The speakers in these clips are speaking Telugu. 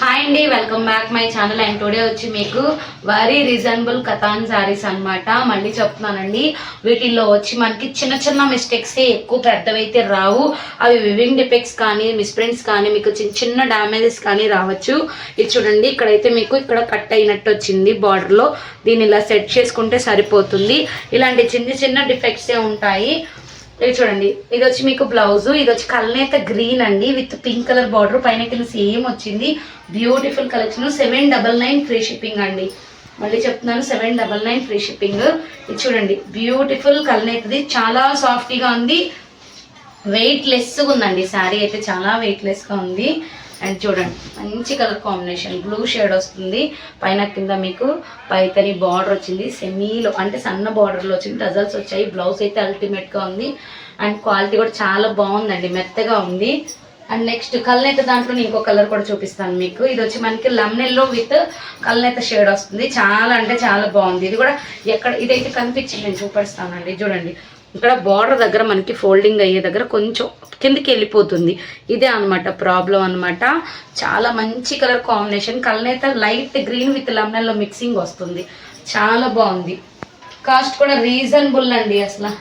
హాయ్ అండి, welcome back my channel. And today వచ్చి మీకు వెరీ రీజనబుల్ కథాన్ శారీస్ అనమాట. మళ్ళీ చెప్తున్నానండి, వీటిల్లో వచ్చి మనకి చిన్న చిన్న మిస్టేక్సే, ఎక్కువ పెద్దవైతే రావు. అవి వివింగ్ డిఫెక్ట్స్ కానీ మిస్ప్రింట్స్ కానీ మీకు చిన్న చిన్న డ్యామేజెస్ కానీ రావచ్చు. ఇది చూడండి, ఇక్కడైతే మీకు ఇక్కడ కట్ అయినట్టు వచ్చింది బార్డర్లో. దీన్ని ఇలా సెట్ చేసుకుంటే సరిపోతుంది. ఇలాంటి చిన్న చిన్న డిఫెక్ట్సే ఉంటాయి. ఇది చూడండి, ఇది వచ్చి మీకు బ్లౌజ్. ఇది వచ్చి కల్నేత గ్రీన్ అండి విత్ పింక్ కలర్ బార్డర్, పైన కింద సేమ్ వచ్చింది. Beautiful collection. 799 ఫ్రీ షిప్పింగ్ అండి. మళ్ళీ చెప్తున్నాను, 799 ఫ్రీ షిప్పింగ్. ఇది చూడండి, బ్యూటిఫుల్ కల్నేతది, చాలా సాఫ్ట్గా ఉంది, వెయిట్ లెస్గా ఉందండి. శారీ అయితే చాలా వెయిట్ లెస్గా ఉంది. అండ్ చూడండి, మంచి కలర్ కాంబినేషన్, బ్లూ షేడ్ వస్తుంది. పైన కింద మీకు పైతని బార్డర్ వచ్చింది, సెమీలో అంటే సన్న బార్డర్లో వచ్చింది, టజల్స్ వచ్చాయి. బ్లౌజ్ అయితే అల్టిమేట్గా ఉంది. అండ్ క్వాలిటీ కూడా చాలా బాగుందండి, మెత్తగా ఉంది. అండ్ నెక్స్ట్ కల్నేత దాంట్లో ఇంకో కలర్ కూడా చూపిస్తాను మీకు. ఇది వచ్చి మనకి లెమనెల్లో విత్ కల్నేత షేడ్ వస్తుంది. చాలా అంటే చాలా బాగుంది. ఇది కూడా ఎక్కడ ఇదైతే కనిపించింది, నేను చూపిస్తానండి. చూడండి, ఇక్కడ బార్డర్ దగ్గర మనకి ఫోల్డింగ్ అయ్యే దగ్గర కొంచెం కిందికి వెళ్ళిపోతుంది. ఇదే అనమాట ప్రాబ్లం అనమాట. చాలా మంచి కలర్ కాంబినేషన్, కల్నేత light green with lemon yellow mixing వస్తుంది. చాలా బాగుంది. కాస్ట్ కూడా రీజనబుల్ అండి అసలు.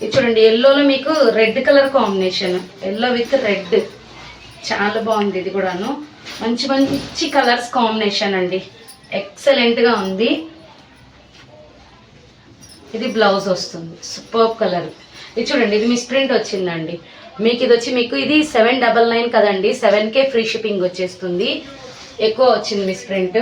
ఇది చూడండి, ఎల్లోలో మీకు red colour combination, yellow with red, చాలా బాగుంది. ఇది కూడాను మంచి మంచి కలర్స్ కాంబినేషన్ అండి, ఎక్సలెంట్గా ఉంది. ఇది బ్లౌజ్ వస్తుంది, సూపర్ కలర్. ఇది చూడండి, ఇది మిస్ప్రింట్ వచ్చిందండి మీకు. ఇది వచ్చి మీకు ఇది 799 కదండి, 7K ఫ్రీ షిప్పింగ్ వచ్చేస్తుంది. ఎక్కువ వచ్చింది మిస్ప్రింట్.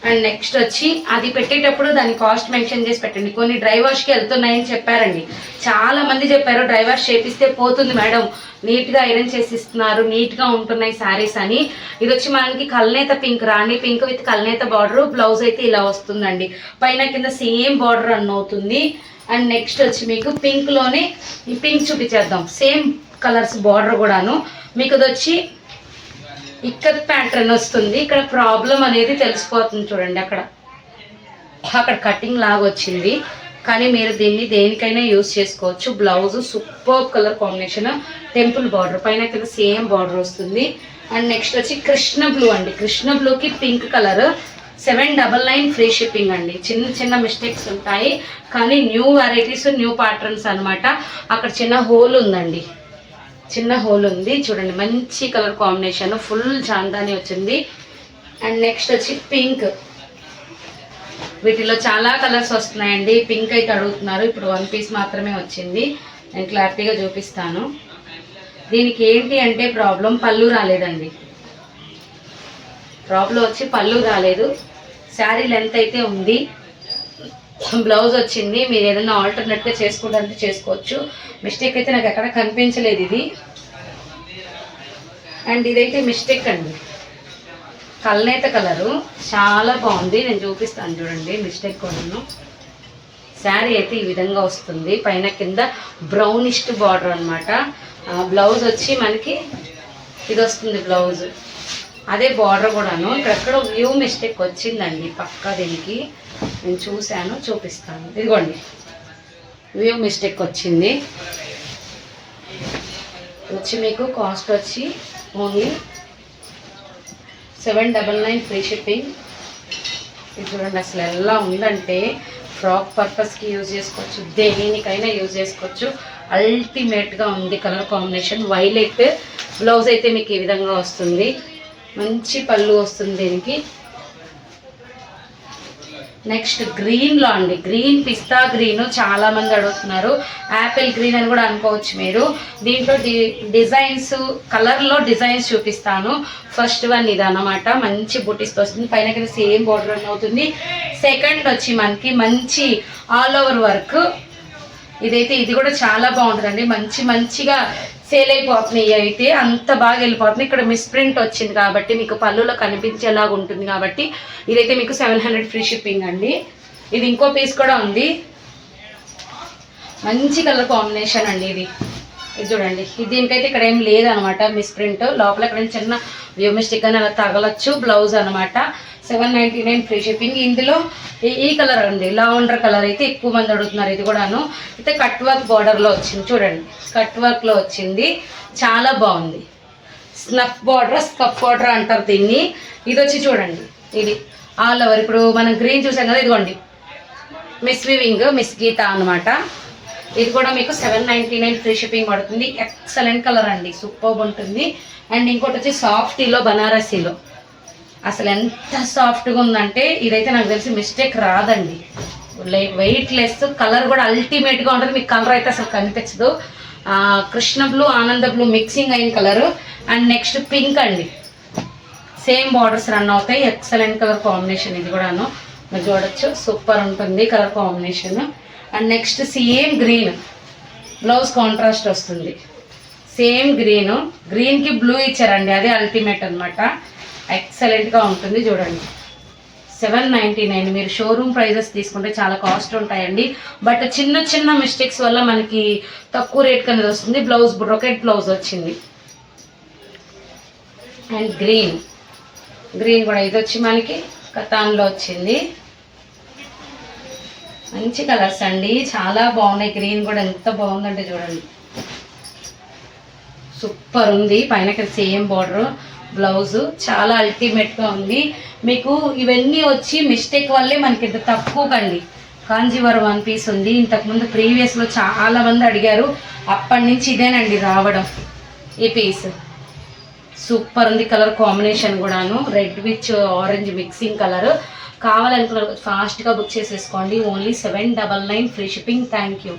అండ్ నెక్స్ట్ వచ్చి అది పెట్టేటప్పుడు దాని కాస్ట్ మెన్షన్ చేసి పెట్టండి. కొన్ని డ్రై వాష్కి వెళ్తున్నాయని చెప్పారండి, చాలా మంది చెప్పారు. డ్రై వాష్ చేపిస్తే పోతుంది మేడం, నీట్గా ఐరన్ చేసి ఇస్తున్నారు, నీట్గా ఉంటున్నాయి శారీస్ అని. ఇది వచ్చి మనకి కల్నేత పింక్, రాణి పింక్ విత్ కల్నేత బార్డర్. బ్లౌజ్ అయితే ఇలా వస్తుందండి, పైన కింద సేమ్ బార్డర్ రన్ అవుతుంది. అండ్ నెక్స్ట్ వచ్చి మీకు పింక్లోనే ఈ పింక్ చూపించేద్దాం, సేమ్ కలర్స్ బార్డర్ కూడాను. మీకు ఇది వచ్చి ఇక్కత్ ప్యాటర్న్ వస్తుంది. ఇక్కడ ప్రాబ్లం అనేది తెలిసిపోతుంది చూడండి, అక్కడ కటింగ్ లాగా వచ్చింది, కానీ మీరు దీన్ని దేనికైనా యూజ్ చేసుకోవచ్చు. Blouse super colour combination, temple border, పైన కింద సేమ్ బార్డర్ వస్తుంది. అండ్ నెక్స్ట్ వచ్చి కృష్ణ బ్లూ అండి, కృష్ణ బ్లూకి పింక్ కలర్. 799 ఫ్రీ షిప్పింగ్ అండి. చిన్న చిన్న మిస్టేక్స్ ఉంటాయి, కానీ న్యూ వెరైటీస్, న్యూ ప్యాటర్న్స్ అనమాట. అక్కడ చిన్న హోల్ ఉందండి, చిన్న హోల్ ఉంది. చూడండి, మంచి కలర్ కాంబినేషన్, ఫుల్ చాందాని వచ్చింది. అండ్ నెక్స్ట్ వచ్చి పింక్. వీటిలో చాలా కలర్స్ వస్తున్నాయండి. పింక్ అయితే అడుగుతున్నారు, ఇప్పుడు 1 పీస్ మాత్రమే వచ్చింది. నేను క్లారిటీగా చూపిస్తాను. దీనికి ఏంటి అంటే ప్రాబ్లం, పళ్ళు రాలేదండి. ప్రాబ్లం వచ్చి పళ్ళు రాలేదు. శారీ లెంత్ అయితే ఉంది, బ్లౌజ్ వచ్చింది. మీరు ఏదైనా ఆల్టర్నేట్గా చేసుకోవడానికి చేసుకోవచ్చు. మిస్టేక్ అయితే నాకు ఎక్కడ కనిపించలేదు ఇది. అండ్ ఇదైతే మిస్టేక్ అండి, కల్నేత కలరు, చాలా బాగుంది. నేను చూపిస్తాను చూడండి, మిస్టేక్ కూడాను. శారీ అయితే ఈ విధంగా వస్తుంది, పైన కింద బ్రౌనిష్ బార్డర్ అనమాట. బ్లౌజ్ వచ్చి మనకి ఇది వస్తుంది బ్లౌజ్, అదే బార్డర్ కూడాను. ఇక్కడెక్కడ వ్యూ మిస్టేక్ వచ్చిందండి పక్కా, దీనికి నేను చూశాను, చూపిస్తాను. ఇదిగోండి, వ్యూ మిస్టేక్ వచ్చింది. వచ్చి మీకు కాస్ట్ వచ్చి ఓన్లీ 799 ఫ్రీ షిప్పింగ్. ఇది చూడండి, అసలు ఎలా ఉందంటే ఫ్రాక్ పర్పస్కి యూజ్ చేసుకోవచ్చు, దేనికైనా యూజ్ చేసుకోవచ్చు. అల్టిమేట్గా ఉంది కలర్ కాంబినేషన్. వైలెట్ బ్లౌజ్ అయితే మీకు ఈ విధంగా వస్తుంది, మంచి పళ్ళు వస్తుంది దీనికి. నెక్స్ట్ గ్రీన్లో అండి, గ్రీన్ పిస్తా గ్రీన్, చాలా మంది అడుగుతున్నారు. యాపిల్ గ్రీన్ అని కూడా అనుకోవచ్చు మీరు. దీంట్లో డిజైన్స్, కలర్లో డిజైన్స్ చూపిస్తాను. ఫస్ట్ వన్ ఇది అన్నమాట, మంచి బుటీస్తో వస్తుంది, పైన కింద సేమ్ బార్డర్ రన్ అవుతుంది. సెకండ్ వచ్చి మనకి మంచి ఆల్ ఓవర్ వర్క్. ఇదైతే ఇది కూడా చాలా బాగుంటుందండి, మంచిగా సేల్ అయిపోతున్నాయి. అయితే అంత బాగా వెళ్ళిపోతున్నాయి. ఇక్కడ మిస్ప్రింట్ వచ్చింది కాబట్టి మీకు పళ్ళులో కనిపించేలాగా ఉంటుంది కాబట్టి ఇదైతే మీకు 700 ఫ్రీ షిప్పింగ్ అండి. ఇది ఇంకో పీస్ కూడా ఉంది, మంచి కలర్ కాంబినేషన్ అండి. ఇది చూడండి, దీనికైతే ఇక్కడ ఏం లేదనమాట మిస్ప్రింట్. లోపల ఇక్కడ చిన్న వ్యూ మిస్టేక్ అని అలా తగలచ్చు. బ్లౌజ్ అనమాట 799 ఫ్రీ షిప్పింగ్. ఇందులో ఈ కలర్ అండి, లావెండర్ కలర్ అయితే ఎక్కువ మంది అడుగుతున్నారు. ఇది కూడాను అయితే కట్ వర్క్ బార్డర్లో వచ్చింది. చూడండి, కట్ వర్క్లో వచ్చింది, చాలా బాగుంది. స్నఫ్ బార్డర్, స్కఫ్ బార్డర్ అంటారు దీన్ని. ఇది వచ్చి చూడండి, ఇది ఆల్ ఓవర్. ఇప్పుడు మనం గ్రీన్ చూసాం కదా, ఇదిగోండి మిస్ వివింగ్, మిస్ గీత అనమాట. ఇది కూడా మీకు 799 ఫ్రీ షిప్పింగ్ పడుతుంది. ఎక్సలెంట్ కలర్ అండి, సూపర్ ఉంటుంది. అండ్ ఇంకోటి వచ్చి సాఫ్టీలో, బనారసీలో అసలు ఎంత సాఫ్ట్గా ఉందంటే ఇదైతే నాకు తెలిసి మిస్టేక్ రాదండి. వెయిట్ లెస్, కలర్ కూడా అల్టిమేట్గా ఉంటుంది. మీకు కలర్ అయితే అసలు కనిపించదు. కృష్ణ బ్లూ, ఆనంద బ్లూ మిక్సింగ్ అయిన కలరు. అండ్ నెక్స్ట్ పింక్ అండి, సేమ్ బార్డర్స్ రన్ అవుతాయి. ఎక్సలెంట్ కలర్ కాంబినేషన్ ఇది కూడాను, మీరు చూడొచ్చు, సూపర్ ఉంటుంది colour combination. And next same green, blouse contrast వస్తుంది. సేమ్ గ్రీన్కి బ్లూ ఇచ్చారండి, అదే అల్టిమేట్ అనమాట. ఎక్సలెంట్గా ఉంటుంది చూడండి. 799. మీరు షోరూమ్ ప్రైజెస్ తీసుకుంటే చాలా కాస్ట్ ఉంటాయండి. బట్ చిన్న చిన్న మిస్టేక్స్ వల్ల మనకి తక్కువ రేట్ అనేది వస్తుంది. బ్లౌజ్ బ్రొకెట్ బ్లౌజ్ వచ్చింది. అండ్ గ్రీన్ కూడా ఇది వచ్చి మనకి కతాన్లో వచ్చింది. మంచి కలర్స్ అండి, చాలా బాగున్నాయి. గ్రీన్ కూడా ఎంత బాగుందంటే చూడండి, సూపర్ ఉంది. పైన సేమ్ బార్డర్, బ్లౌజ్ చాలా అల్టిమేట్గా ఉంది. మీకు ఇవన్నీ వచ్చి మిస్టేక్ వల్లే మనకి ఇంత తక్కువ కండి. కాంజీవరం 1 పీస్ ఉంది. ఇంతకుముందు ప్రీవియస్లో చాలా మంది అడిగారు, అప్పటి నుంచి ఇదేనండి రావడం. ఈ పీస్ సూపర్ ఉంది, కలర్ కాంబినేషన్ కూడాను red with orange mixing colour. కావాలనుకున్నారు ఫాస్ట్గా బుక్ చేసేసుకోండి. Only 799 free shipping. Thank you.